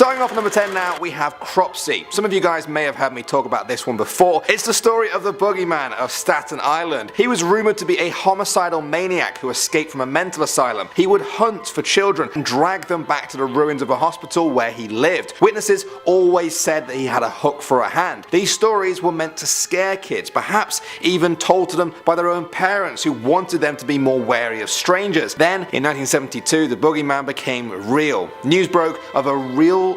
Starting off at number 10 now, we have Cropsey. Some of you guys may have heard me talk about this one before. It's the story of the boogeyman of Staten Island. He was rumored to be a homicidal maniac who escaped from a mental asylum. He would hunt for children and drag them back to the ruins of a hospital where he lived. Witnesses always said that he had a hook for a hand. These stories were meant to scare kids, perhaps even told to them by their own parents who wanted them to be more wary of strangers. Then, in 1972, the boogeyman became real. News broke of a real-life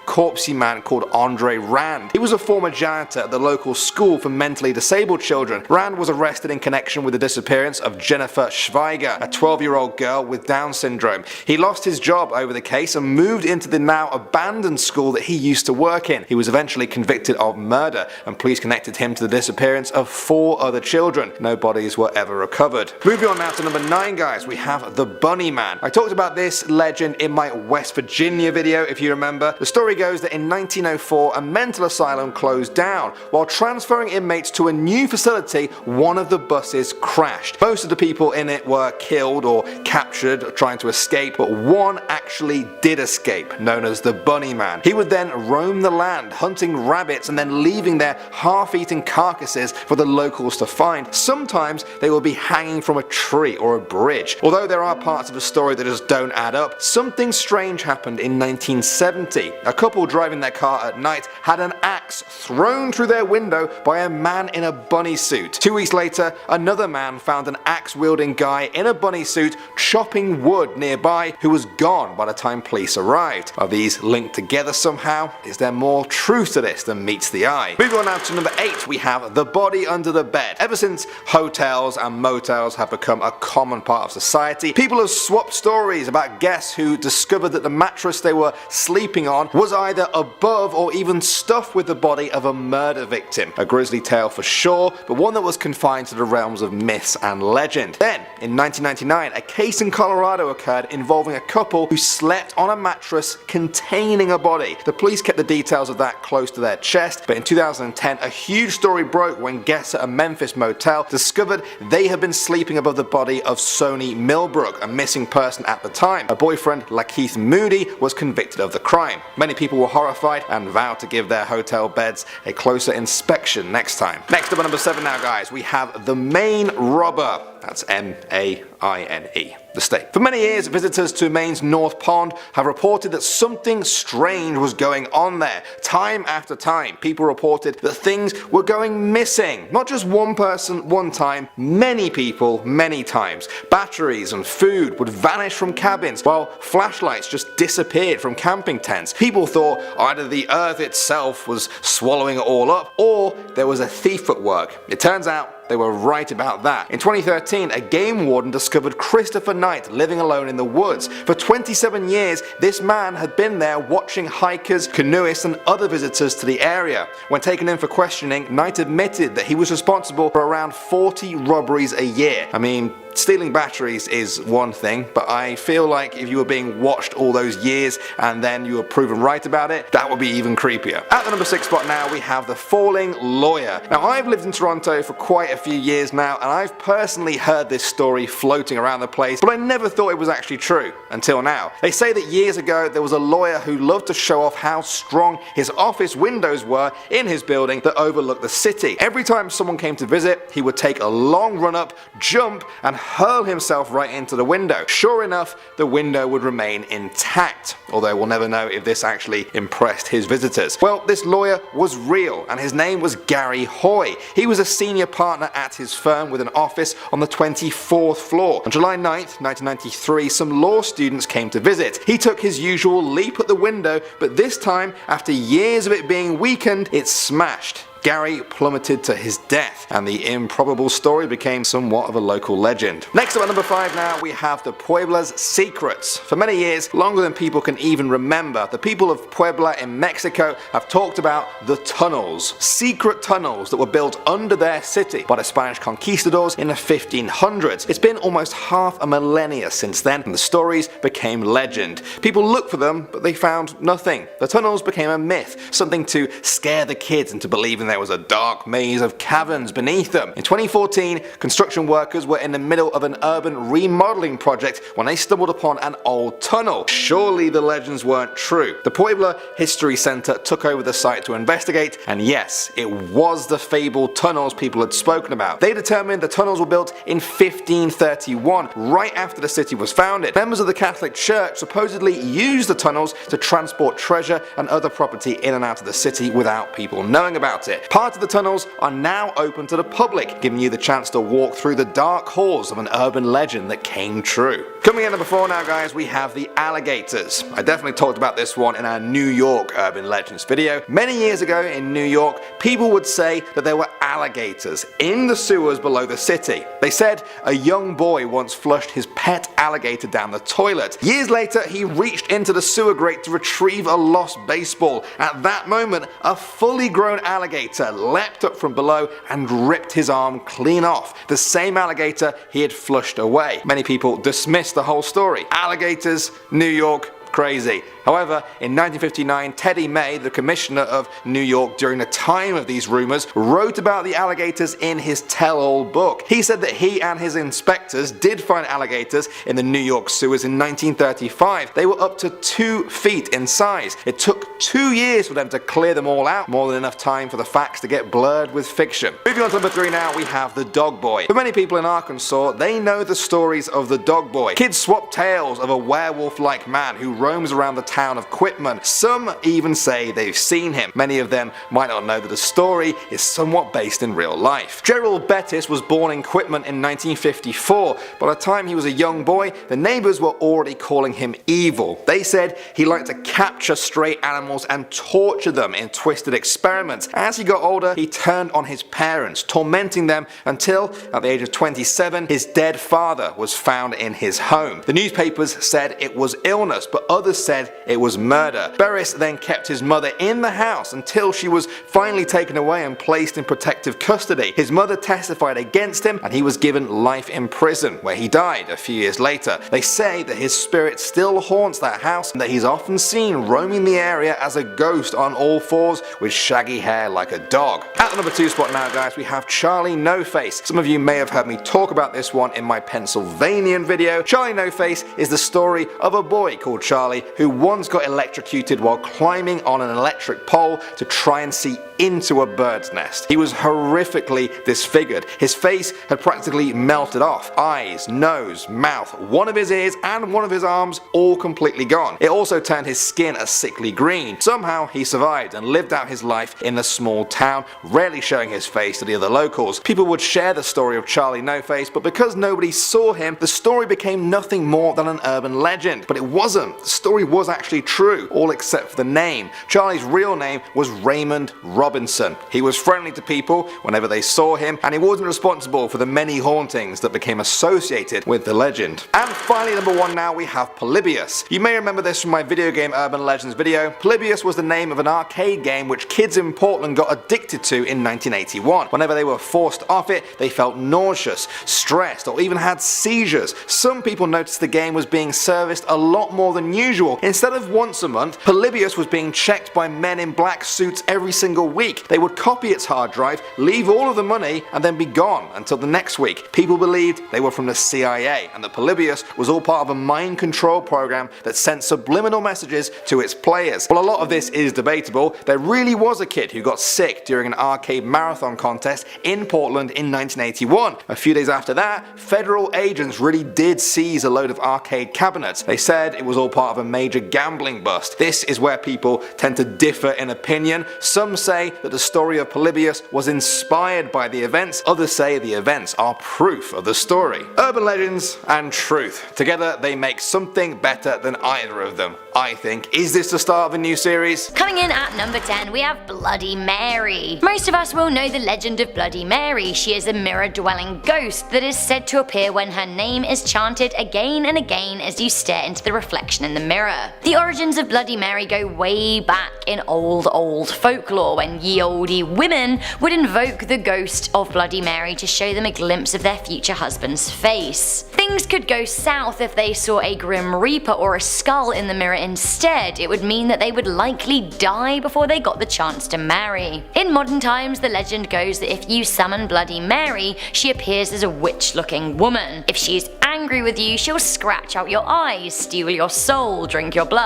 corpsey man called Andre Rand. He was a former janitor at the local school for mentally disabled children. Rand was arrested in connection with the disappearance of Jennifer Schweiger, a 12-year-old girl with Down syndrome. He lost his job over the case and moved into the now abandoned school that he used to work in. He was eventually convicted of murder, and police connected him to the disappearance of 4 other children. No bodies were ever recovered. Moving on now to number 9, guys, we have the Bunny Man. I talked about this legend in my West Virginia video, if you remember. The story goes that in 1904 a mental asylum closed down. While transferring inmates to a new facility, one of the buses crashed. Most of the people in it were killed or captured trying to escape, but one actually did escape, known as the Bunny Man. He would then roam the land hunting rabbits and then leaving their half-eaten carcasses for the locals to find. Sometimes they will be hanging from a tree or a bridge. Although there are parts of the story that just don't add up, something strange happened in 1970. A couple driving their car at night had an axe thrown through their window by a man in a bunny suit. 2 weeks later, another man found an axe-wielding guy in a bunny suit chopping wood nearby who was gone by the time police arrived. Are these linked together somehow? Is there more truth to this than meets the eye? Moving on now to number 8, we have the body under the bed. Ever since hotels and motels have become a common part of society, people have swapped stories about guests who discovered that the mattress they were sleeping on was either above or even stuffed with the body of a murder victim. A grisly tale for sure, but one that was confined to the realms of myths and legend. Then, in 1999, a case in Colorado occurred involving a couple who slept on a mattress containing a body. The police kept the details of that close to their chest, but in 2010 a huge story broke when guests at a Memphis motel discovered they had been sleeping above the body of Sony Millbrook, a missing person at the time. Her boyfriend, Lakeith Moody, was convicted of the crime. Many people were horrified and vowed to give their hotel beds a closer inspection next time. Next up at number 7 now, guys, we have the Maine Robber. That's M-A-I-N-E. The state. For many years, visitors to Maine's North Pond have reported that something strange was going on there. Time after time, people reported that things were going missing. Not just one person, one time, many people, many times. Batteries and food would vanish from cabins, while flashlights just disappeared from camping tents. People thought either the earth itself was swallowing it all up, or there was a thief at work. It turns out they were right about that. In 2013, a game warden discovered Christopher Knight living alone in the woods. For 27 years, this man had been there watching hikers, canoeists, and other visitors to the area. When taken in for questioning, Knight admitted that he was responsible for around 40 robberies a year. I mean, stealing batteries is one thing, but I feel like if you were being watched all those years and then you were proven right about it, that would be even creepier. At the number 6 spot now, we have the Falling Lawyer. Now, I've lived in Toronto for quite a few years now, and I've personally heard this story floating around the place, but I never thought it was actually true until now. They say that years ago there was a lawyer who loved to show off how strong his office windows were in his building that overlooked the city. Every time someone came to visit, he would take a long run up, jump, and hurl himself right into the window. Sure enough, the window would remain intact, although we'll never know if this actually impressed his visitors. Well, this lawyer was real, and his name was Gary Hoy. He was a senior partner at his firm with an office on the 24th floor. On July 9th, 1993, some law students came to visit. He took his usual leap at the window, but this time, after years of it being weakened, it smashed. Gary plummeted to his death, and the improbable story became somewhat of a local legend. Next up at number 5 now, we have the Puebla's secrets. For many years, longer than people can even remember, the people of Puebla in Mexico have talked about the tunnels. Secret tunnels that were built under their city by the Spanish conquistadors in the 1500s. It's been almost half a millennia since then, and the stories became legend. People looked for them, but they found nothing. The tunnels became a myth, something to scare the kids into believing there was a dark maze of caverns beneath them. In 2014, construction workers were in the middle of an urban remodeling project when they stumbled upon an old tunnel. Surely the legends weren't true. The Puebla History Center took over the site to investigate, and yes, it was the fabled tunnels people had spoken about. They determined the tunnels were built in 1531, right after the city was founded. Members of the Catholic Church supposedly used the tunnels to transport treasure and other property in and out of the city without people knowing about it. Part of the tunnels are now open to the public, giving you the chance to walk through the dark halls of an urban legend that came true. Coming in number 4 now, guys, we have the alligators. I definitely talked about this one in our New York urban legends video. Many years ago in New York, people would say that there were alligators in the sewers below the city. They said a young boy once flushed his pet alligator down the toilet. Years later, he reached into the sewer grate to retrieve a lost baseball. At that moment, a fully grown alligator leapt up from below and ripped his arm clean off, the same alligator he had flushed away. Many people dismissed the whole story. Alligators, New York, crazy. However, in 1959, Teddy May, the commissioner of New York during the time of these rumors, wrote about the alligators in his tell-all book. He said that he and his inspectors did find alligators in the New York sewers in 1935. They were up to 2 feet in size. It took 2 years for them to clear them all out, more than enough time for the facts to get blurred with fiction. Moving on to number 3 now, we have the dog boy. For many people in Arkansas, they know the stories of the dog boy. Kids swap tales of a werewolf-like man who roams around the town of Quitman. Some even say they've seen him. Many of them might not know that the story is somewhat based in real life. Gerald Bettis was born in Quitman in 1954. By the time he was a young boy, the neighbors were already calling him evil. They said he liked to capture stray animals and torture them in twisted experiments. As he got older, he turned on his parents, tormenting them until, at the age of 27, his dead father was found in his home. The newspapers said it was illness, but others said it was murder. Bettis then kept his mother in the house until she was finally taken away and placed in protective custody. His mother testified against him and he was given life in prison, where he died a few years later. They say that his spirit still haunts that house and that he's often seen roaming the area as a ghost on all fours with shaggy hair like a dog. At the number 2 spot now, guys, we have Charlie No Face. Some of you may have heard me talk about this one in my Pennsylvanian video. Charlie No Face is the story of a boy called Charlie who once got electrocuted while climbing on an electric pole to try and see into a bird's nest. He was horrifically disfigured. His face had practically melted off. Eyes, nose, mouth, one of his ears and one of his arms all completely gone. It also turned his skin a sickly green. Somehow he survived and lived out his life in the small town, rarely showing his face to the other locals. People would share the story of Charlie No Face, but because nobody saw him, the story became nothing more than an urban legend. But it wasn't. The story was actually true, all except for the name. Charlie's real name was Raymond Robinson. He was friendly to people whenever they saw him, and he wasn't responsible for the many hauntings that became associated with the legend. And finally, number 1 now, we have Polybius. You may remember this from my video game Urban Legends video. Polybius was the name of an arcade game which kids in Portland got addicted to in 1981. Whenever they were forced off it, they felt nauseous, stressed, or even had seizures. Some people noticed the game was being serviced a lot more than usual. Instead of once a month, Polybius was being checked by men in black suits every single week. They would copy its hard drive, leave all of the money, and then be gone until the next week. People believed they were from the CIA and that Polybius was all part of a mind control program that sent subliminal messages to its players. While a lot of this is debatable, there really was a kid who got sick during an arcade marathon contest in Portland in 1981. A few days after that, federal agents really did seize a load of arcade cabinets. They said it was all part of a major gambling bust. This is where people tend to differ in opinion. Some say that the story of Polybius was inspired by the events, others say the events are proof of the story. Urban legends and truth. Together they make something better than either of them, I think. Is this the start of a new series? Coming in at number 10, we have Bloody Mary. Most of us will know the legend of Bloody Mary. She is a mirror-dwelling ghost that is said to appear when her name is chanted again and again as you stare into the reflection in the mirror. The The origins of Bloody Mary go way back in old folklore, when ye olde women would invoke the ghost of Bloody Mary to show them a glimpse of their future husband's face. Things could go south if they saw a grim reaper or a skull in the mirror instead. It would mean that they would likely die before they got the chance to marry. In modern times, the legend goes that if you summon Bloody Mary, she appears as a witch-looking woman. If she's angry with you, she'll scratch out your eyes, steal your soul, drink your blood,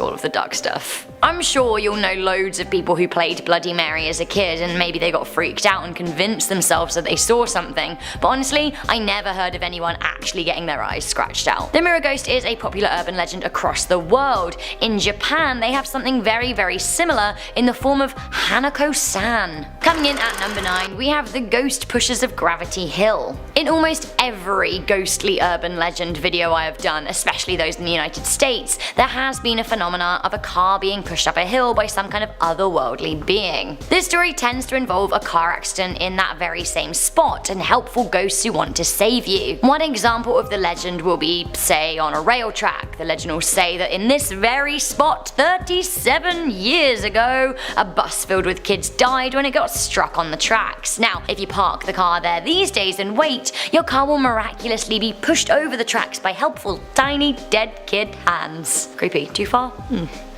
all of the dark stuff. I'm sure you'll know loads of people who played Bloody Mary as a kid and maybe they got freaked out and convinced themselves that they saw something, but honestly, I never heard of anyone actually getting their eyes scratched out. The mirror ghost is a popular urban legend across the world. In Japan, they have something very similar in the form of Hanako-san. Coming in at number 9, we have the Ghost Pushers of Gravity Hill. In almost every ghostly urban legend video I have done, especially those in the United States, there has been a phenomena of a car being pushed up a hill by some kind of otherworldly being. This story tends to involve a car accident in that very same spot and helpful ghosts who want to save you. One example of the legend will be, say, on a rail track. The legend will say that in this very spot 37 years ago, a bus filled with kids died when it got struck on the tracks. Now, if you park the car there these days and wait, your car will miraculously be pushed over the tracks by helpful tiny dead kid hands. Creepy. Too far?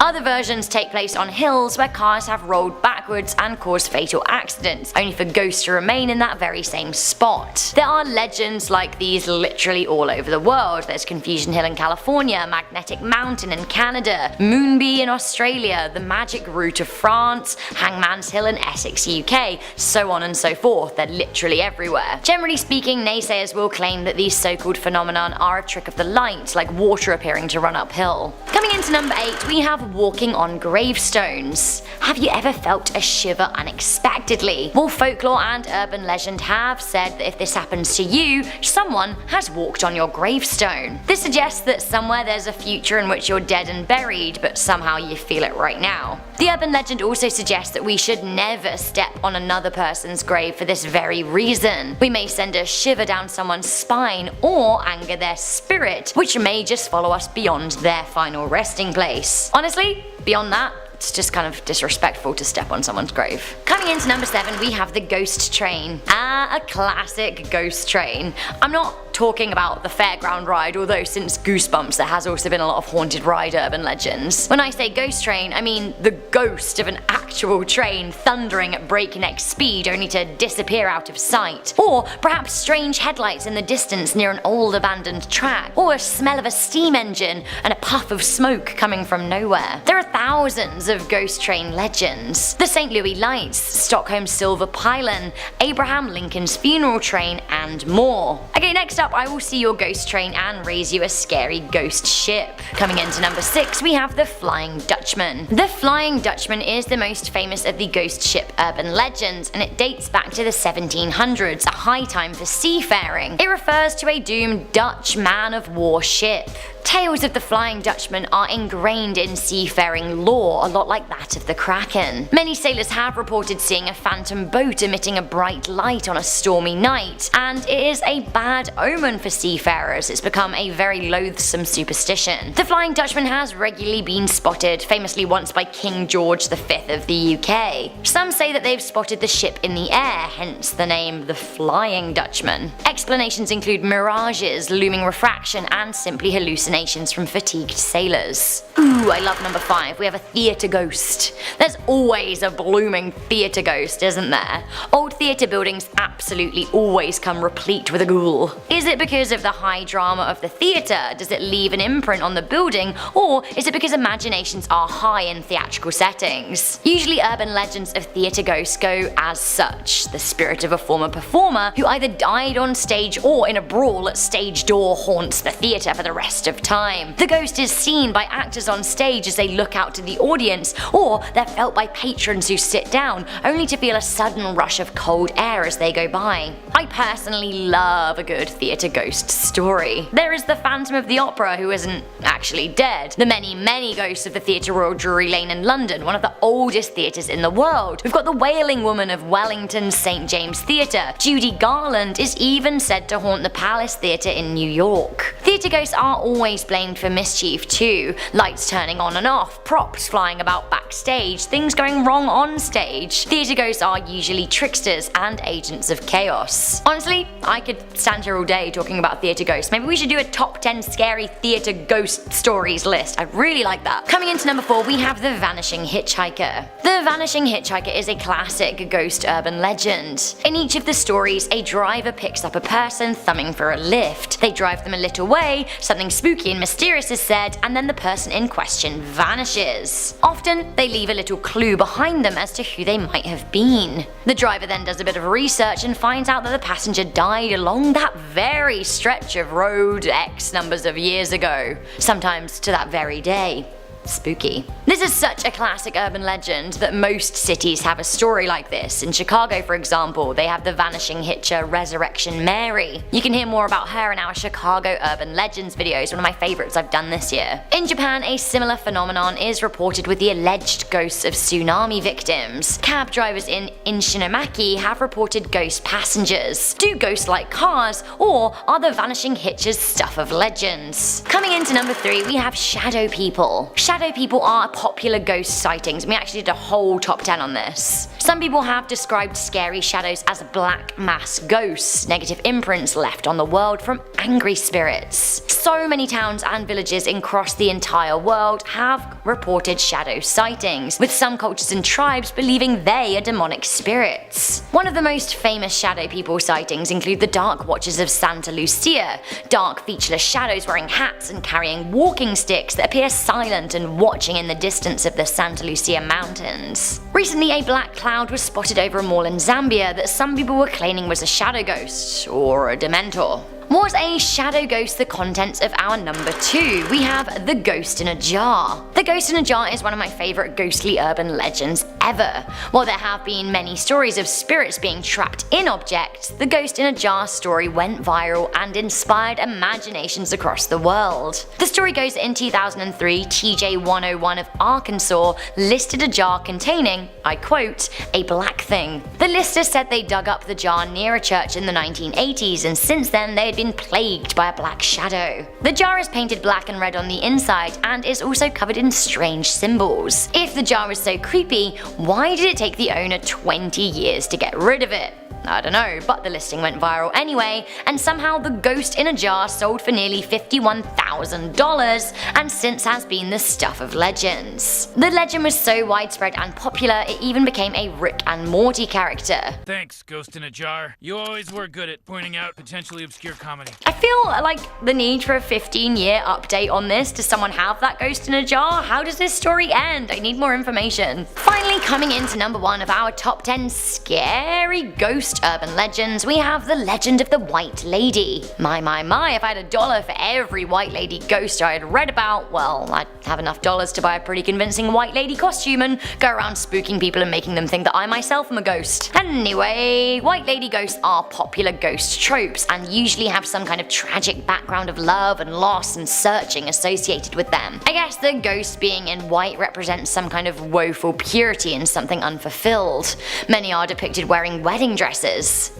Other versions take place on hills where cars have rolled backwards and caused fatal accidents, only for ghosts to remain in that very same spot. There are legends like these literally all over the world. There's Confusion Hill in California, Magnetic Mountain in Canada, Moonbee in Australia, the Magic Route of France, Hangman's Hill in Essex, UK, so on and so forth. They're literally everywhere. Generally speaking, naysayers will claim that these so-called phenomenon are a trick of the light, like water appearing to run uphill. Coming into number 8, we have walking on gravestones. Have you ever felt a shiver unexpectedly? Well, folklore and urban legend have said that if this happens to you, someone has walked on your gravestone. This suggests that somewhere there's a future in which you're dead and buried, but somehow you feel it right now. The urban legend also suggests that we should never step on another person's grave for this very reason. We may send a shiver down someone's spine or anger their spirit, which may just follow us beyond their final resting place. Honestly, beyond that, it's just kind of disrespectful to step on someone's grave. Coming into number 7, we have the ghost train. A classic ghost train. I'm not talking about the fairground ride, although since Goosebumps there has also been a lot of haunted ride urban legends. When I say ghost train, I mean the ghost of an actual train thundering at breakneck speed only to disappear out of sight. Or perhaps strange headlights in the distance near an old abandoned track. Or a smell of a steam engine and a puff of smoke coming from nowhere. There are thousands of ghost train legends. The St. Louis Lights, Stockholm's Silver Pylon, Abraham Lincoln's funeral train, and more. Okay, next up I will see your ghost train and raise you a scary ghost ship. Coming into number 6, we have the Flying Dutchman. The Flying Dutchman is the most famous of the ghost ship urban legends, and it dates back to the 1700s, a high time for seafaring. It refers to a doomed Dutch man-of-war ship. Tales of the Flying Dutchman are ingrained in seafaring lore, a lot like that of the Kraken. Many sailors have reported seeing a phantom boat emitting a bright light on a stormy night, and it is a bad omen for seafarers. It's become a very loathsome superstition. The Flying Dutchman has regularly been spotted, famously once by King George V of the UK. Some say that they've spotted the ship in the air, hence the name the Flying Dutchman. Explanations include mirages, looming refraction, and simply hallucinations from fatigued sailors. Ooh, I love number 5. We have a theatre ghost. There's always a blooming theatre ghost, isn't there? Old theatre buildings absolutely always come replete with a ghoul. Is it because of the high drama of the theatre? Does it leave an imprint on the building? Or is it because imaginations are high in theatrical settings? Usually urban legends of theatre ghosts go as such. The spirit of a former performer who either died on stage or in a brawl at stage door haunts the theatre for the rest of time. The ghost is seen by actors on stage as they look out to the audience, or they're felt by patrons who sit down, only to feel a sudden rush of cold air as they go by. I personally love a good theatre ghost story. There is the Phantom of the Opera, who isn't actually dead. The many ghosts of the Theatre Royal Drury Lane in London, one of the oldest theatres in the world. We've got the Wailing Woman of Wellington's St. James Theatre. Judy Garland is even said to haunt the Palace Theatre in New York. Theatre ghosts are always always blamed for mischief too. Lights turning on and off, props flying about backstage, things going wrong on stage. Theatre ghosts are usually tricksters and agents of chaos. Honestly, I could stand here all day talking about theatre ghosts. Maybe we should do a top 10 scary theatre ghost stories list. I'd really like that. Coming into number 4, we have The Vanishing Hitchhiker. The Vanishing Hitchhiker is a classic ghost urban legend. In each of the stories, a driver picks up a person thumbing for a lift. They drive them a little way, something spooky and mysterious is said, and then the person in question vanishes. Often, they leave a little clue behind them as to who they might have been. The driver then does a bit of research and finds out that the passenger died along that very stretch of road X numbers of years ago, sometimes to that very day. Spooky. This is such a classic urban legend that most cities have a story like this. In Chicago, for example, they have the Vanishing Hitcher Resurrection Mary. You can hear more about her in our Chicago Urban Legends videos, one of my favorites I've done this year. In Japan, a similar phenomenon is reported with the alleged ghosts of tsunami victims. Cab drivers in Ishinomaki have reported ghost passengers. Do ghosts like cars, or are the Vanishing Hitchers stuff of legends? Coming into number 3, we have shadow people. Shadow people are popular ghost sightings, and we actually did a whole top 10 on this. Some people have described scary shadows as black mass ghosts, negative imprints left on the world from angry spirits. So many towns and villages across the entire world have reported shadow sightings, with some cultures and tribes believing they are demonic spirits. One of the most famous shadow people sightings include the Dark Watchers of Santa Lucia, dark featureless shadows wearing hats and carrying walking sticks that appear silent and watching in the distance of the Santa Lucia mountains. Recently, a black cloud was spotted over a mall in Zambia that some people were claiming was a shadow ghost, or a dementor. Was a shadow ghost the contents of our number 2? We have The Ghost in a Jar. The Ghost in a Jar is one of my favourite ghostly urban legends ever. While there have been many stories of spirits being trapped in objects, the Ghost in a Jar story went viral and inspired imaginations across the world. The story goes that in 2003, TJ 101 of Arkansas listed a jar containing, I quote, a black thing. The lister said they dug up the jar near a church in the 1980s, and since then they had been plagued by a black shadow. The jar is painted black and red on the inside and is also covered in strange symbols. If the jar is so creepy, why did it take the owner 20 years to get rid of it? I don't know, but the listing went viral anyway, and somehow the ghost in a jar sold for nearly $51,000 and since has been the stuff of legends. The legend was so widespread and popular it even became a Rick and Morty character. Thanks, Ghost in a Jar. You always were good at pointing out potentially obscure comedy. I feel like the need for a 15-year update on this. Does someone have that ghost in a jar? How does this story end? I need more information. Finally, coming into number 1 of our top 10 scary ghost urban legends, we have the legend of the White Lady. My, if I had $1 for every White Lady ghost I had read about, well, I'd have enough dollars to buy a pretty convincing White Lady costume and go around spooking people and making them think that I myself am a ghost. Anyway, White Lady ghosts are popular ghost tropes and usually have some kind of tragic background of love and loss and searching associated with them. I guess the ghost being in white represents some kind of woeful purity and something unfulfilled. Many are depicted wearing wedding dresses.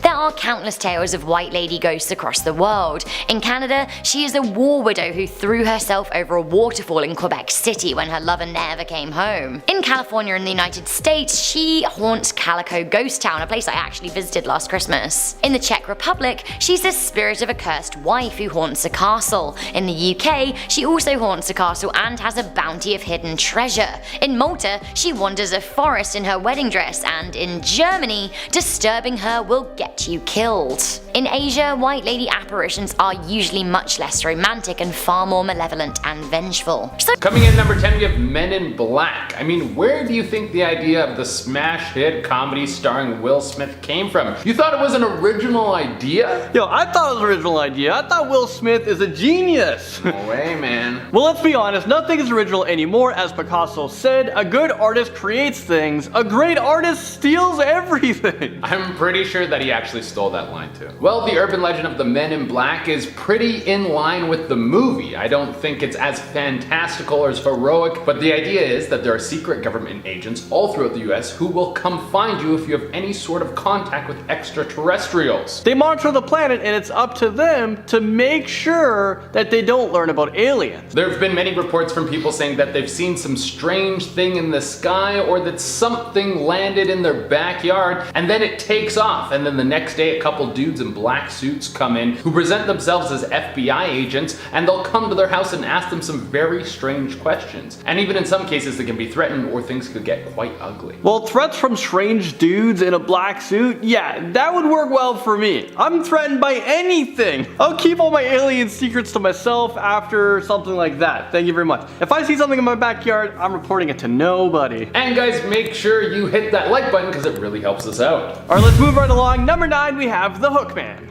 There are countless tales of White Lady ghosts across the world. In Canada, she is a war widow who threw herself over a waterfall in Quebec City when her lover never came home. In California in the United States, she haunts Calico Ghost Town, a place I actually visited last Christmas. In the Czech Republic, she's the spirit of a cursed wife who haunts a castle. In the UK, she also haunts a castle and has a bounty of hidden treasure. In Malta, she wanders a forest in her wedding dress, and in Germany, disturbing her will get you killed. In Asia, White Lady apparitions are usually much less romantic and far more malevolent and vengeful. So coming in number 10, we have Men in Black. I mean, where do you think the idea of the smash hit comedy starring Will Smith came from? You thought it was an original idea? Yo, I thought it was an original idea. I thought Will Smith is a genius. No way, man. Well, let's be honest, nothing is original anymore. As Picasso said, a good artist creates things, a great artist steals everything. I'm pretty pretty sure that he actually stole that line too. Well, the urban legend of the Men in Black is pretty in line with the movie. I don't think it's as fantastical or as heroic, but the idea is that there are secret government agents all throughout the US who will come find you if you have any sort of contact with extraterrestrials. They monitor the planet and it's up to them to make sure that they don't learn about aliens. There have been many reports from people saying that they've seen some strange thing in the sky or that something landed in their backyard and then it takes off, and then the next day a couple dudes in black suits come in who present themselves as FBI agents, and they'll come to their house and ask them some very strange questions. And even in some cases they can be threatened or things could get quite ugly. Well, threats from strange dudes in a black suit, yeah, that would work well for me. I'm threatened by anything. I'll keep all my alien secrets to myself after something like that. Thank you very much. If I see something in my backyard, I'm reporting it to nobody. And guys, make sure you hit that like button because it really helps us out. Alright, let's move right along. Number 9, we have the Hookman.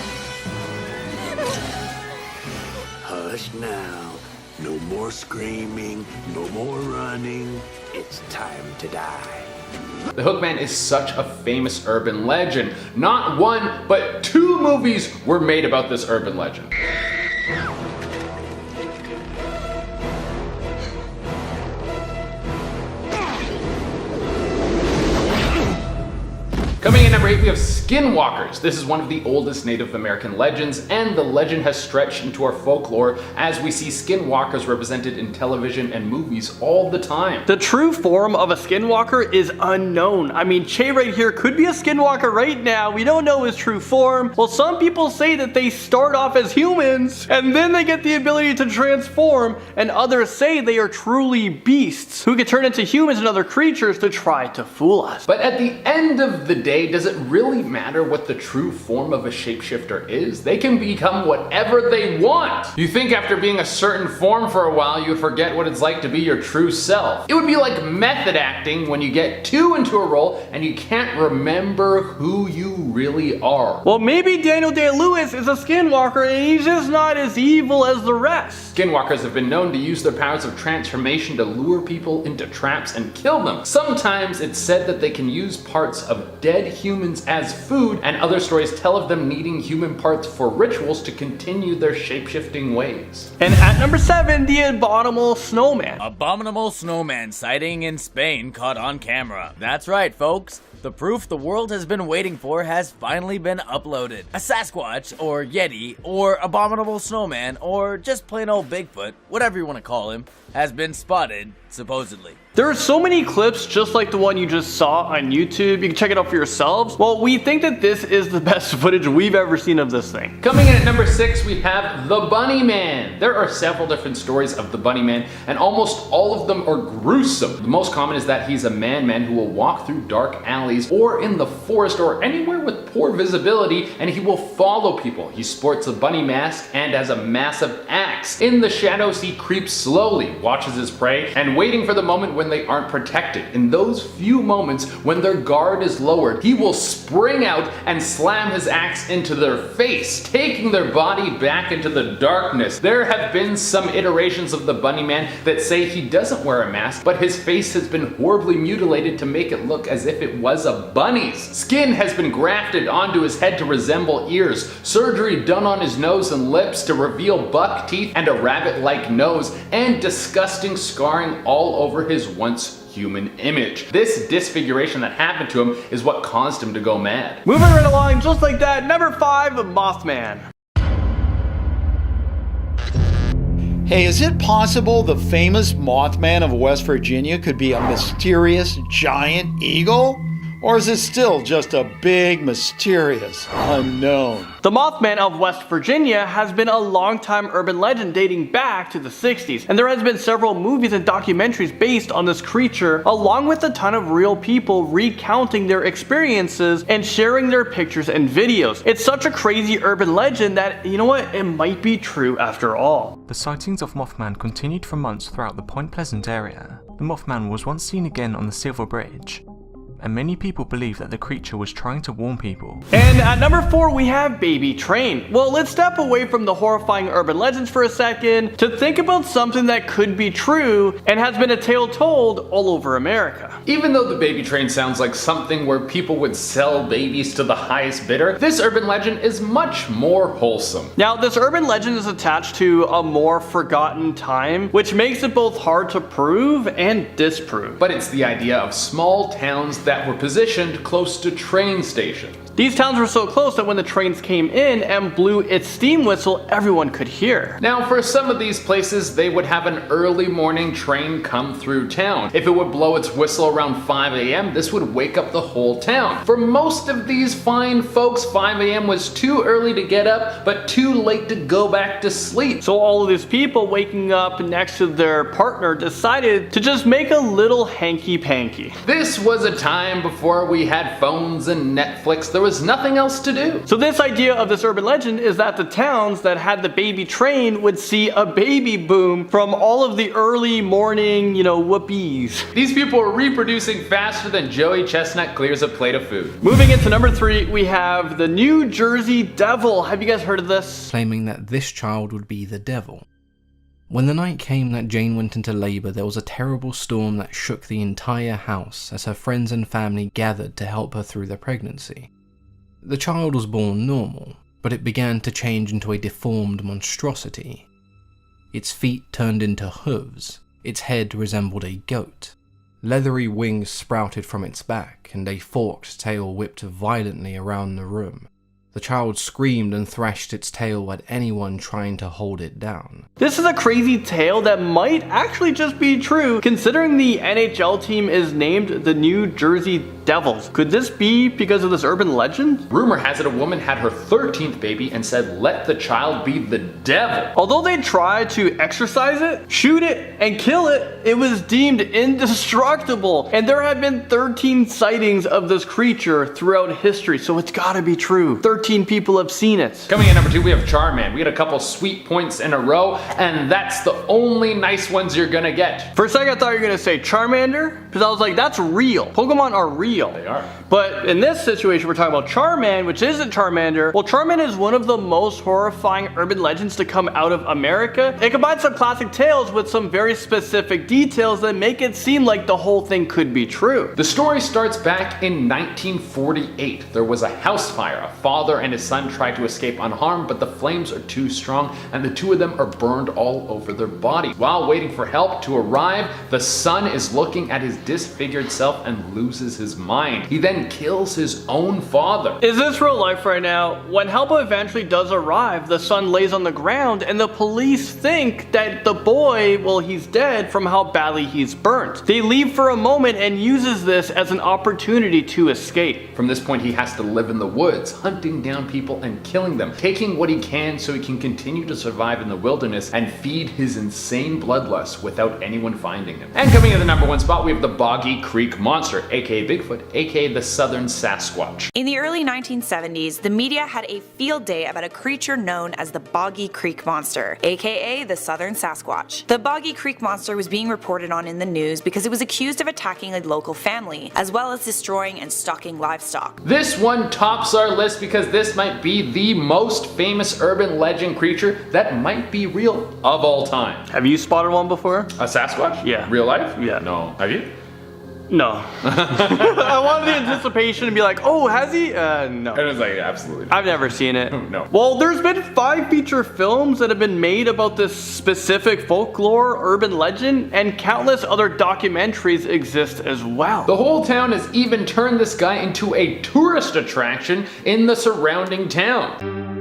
Hush now. No more screaming, no more running. It's time to die. The Hookman is such a famous urban legend. Not one, but 2 movies were made about this urban legend. Coming in number 8, we have skinwalkers. This is one of the oldest Native American legends, and the legend has stretched into our folklore as we see skinwalkers represented in television and movies all the time. The true form of a skinwalker is unknown. I mean, Che right here could be a skinwalker right now. We don't know his true form. Well, some people say that they start off as humans and then they get the ability to transform, and others say they are truly beasts who can turn into humans and other creatures to try to fool us. But at the end of the day, does it really matter what the true form of a shapeshifter is? They can become whatever they want. You think after being a certain form for a while, you forget what it's like to be your true self. It would be like method acting when you get too into a role and you can't remember who you really are. Well, maybe Daniel Day-Lewis is a skinwalker and he's just not as evil as the rest. Skinwalkers have been known to use their powers of transformation to lure people into traps and kill them. Sometimes it's said that they can use parts of dead humans as food, and other stories tell of them needing human parts for rituals to continue their shape-shifting ways. And at number 7, the abominable snowman. Abominable snowman sighting in Spain caught on camera. That's right, folks. The proof the world has been waiting for has finally been uploaded. A Sasquatch, or Yeti, or abominable snowman, or just plain old Bigfoot, whatever you want to call him, has been spotted, supposedly. There are so many clips just like the one you just saw on YouTube. You can check it out for yourselves. Well, we think that this is the best footage we've ever seen of this thing. Coming in at number 6, we have the Bunny Man. There are several different stories of the Bunny Man, and almost all of them are gruesome. The most common is that he's a man who will walk through dark alleys or in the forest or anywhere with poor visibility, and he will follow people. He sports a bunny mask and has a massive axe. In the shadows, he creeps slowly, watches his prey, and waiting for the moment when they aren't protected. In those few moments when their guard is lowered, he will spring out and slam his axe into their face, taking their body back into the darkness. There have been some iterations of the Bunny Man that say he doesn't wear a mask, but his face has been horribly mutilated to make it look as if it was a bunny's. Skin has been grafted onto his head to resemble ears, surgery done on his nose and lips to reveal buck teeth and a rabbit-like nose, and disgusting scarring all over his once human image. This disfiguration that happened to him is what caused him to go mad. Moving right along, just like that, number 5, Mothman. Hey, is it possible the famous Mothman of West Virginia could be a mysterious giant eagle? Or is it still just a big, mysterious unknown? The Mothman of West Virginia has been a long-time urban legend dating back to the 60s, and there has been several movies and documentaries based on this creature, along with a ton of real people recounting their experiences and sharing their pictures and videos. It's such a crazy urban legend that, you know what, it might be true after all. The sightings of Mothman continued for months throughout the Point Pleasant area. The Mothman was once seen again on the Silver Bridge. and many people believe that the creature was trying to warn people. And at number 4 we have Baby Train. Well, let's step away from the horrifying urban legends for a second to think about something that could be true and has been a tale told all over America. Even though the baby train sounds like something where people would sell babies to the highest bidder, this urban legend is much more wholesome. Now, this urban legend is attached to a more forgotten time, which makes it both hard to prove and disprove. But it's the idea of small towns that were positioned close to train stations. These towns were so close that when the trains came in and blew its steam whistle, everyone could hear. Now, for some of these places, they would have an early morning train come through town. If it would blow its whistle around 5 a.m., this would wake up the whole town. For most of these fine folks, 5 a.m. was too early to get up, but too late to go back to sleep. So all of these people waking up next to their partner decided to just make a little hanky-panky. This was a time before we had phones and Netflix. There was nothing else to do. So this idea of this urban legend is that the towns that had the baby train would see a baby boom from all of the early morning, whoopies. These people are reproducing faster than Joey Chestnut clears a plate of food. Moving into number 3, we have the New Jersey Devil. Have you guys heard of this? Claiming that this child would be the devil. When the night came that Jane went into labor, there was a terrible storm that shook the entire house as her friends and family gathered to help her through the pregnancy. The child was born normal, but it began to change into a deformed monstrosity. Its feet turned into hooves, its head resembled a goat. Leathery wings sprouted from its back, and a forked tail whipped violently around the room. The child screamed and thrashed its tail at anyone trying to hold it down. This is a crazy tale that might actually just be true, considering the NHL team is named the New Jersey Devils. Could this be because of this urban legend? Rumor has it a woman had her 13th baby and said, "Let the child be the devil." Although they tried to exorcise it, shoot it, and kill it, it was deemed indestructible. And there have been 13 sightings of this creature throughout history, so it's gotta be true. 13 people have seen it. Coming in number 2, we have Charman. We had a couple sweet points in a row, and that's the only nice ones you're gonna get. For a second I thought you were gonna say Charmander, because I was like, that's real. Pokemon are real. They are. But in this situation, we're talking about Charman, which isn't Charmander. Well, Charman is one of the most horrifying urban legends to come out of America. It combines some classic tales with some very specific details that make it seem like the whole thing could be true. The story starts back in 1948. There was a house fire. A father and his son tried to escape unharmed, but the flames are too strong, and the two of them are burned all over their body. While waiting for help to arrive, the son is looking at his disfigured self and loses his mind. He then kills his own father. Is this real life right now? When help eventually does arrive, the son lays on the ground and the police think that the boy, well, he's dead from how badly he's burnt. They leave for a moment and uses this as an opportunity to escape. From this point, he has to live in the woods, hunting down people and killing them, taking what he can so he can continue to survive in the wilderness and feed his insane bloodlust without anyone finding him. And coming in the number 1 spot, we have the Boggy Creek Monster, aka Bigfoot, aka the Southern Sasquatch. In the early 1970s, the media had a field day about a creature known as the Boggy Creek Monster, aka the Southern Sasquatch. The Boggy Creek Monster was being reported on in the news because it was accused of attacking a local family, as well as destroying and stalking livestock. This one tops our list because this might be the most famous urban legend creature that might be real of all time. Have you spotted one before? A Sasquatch? Yeah. Real life? Yeah. No. Have you? No. I wanted the anticipation to be like, oh, has he? No. And it was like, absolutely. I've never seen it. No. Well, there's been 5 feature films that have been made about this specific folklore, urban legend, and countless other documentaries exist as well. The whole town has even turned this guy into a tourist attraction in the surrounding town.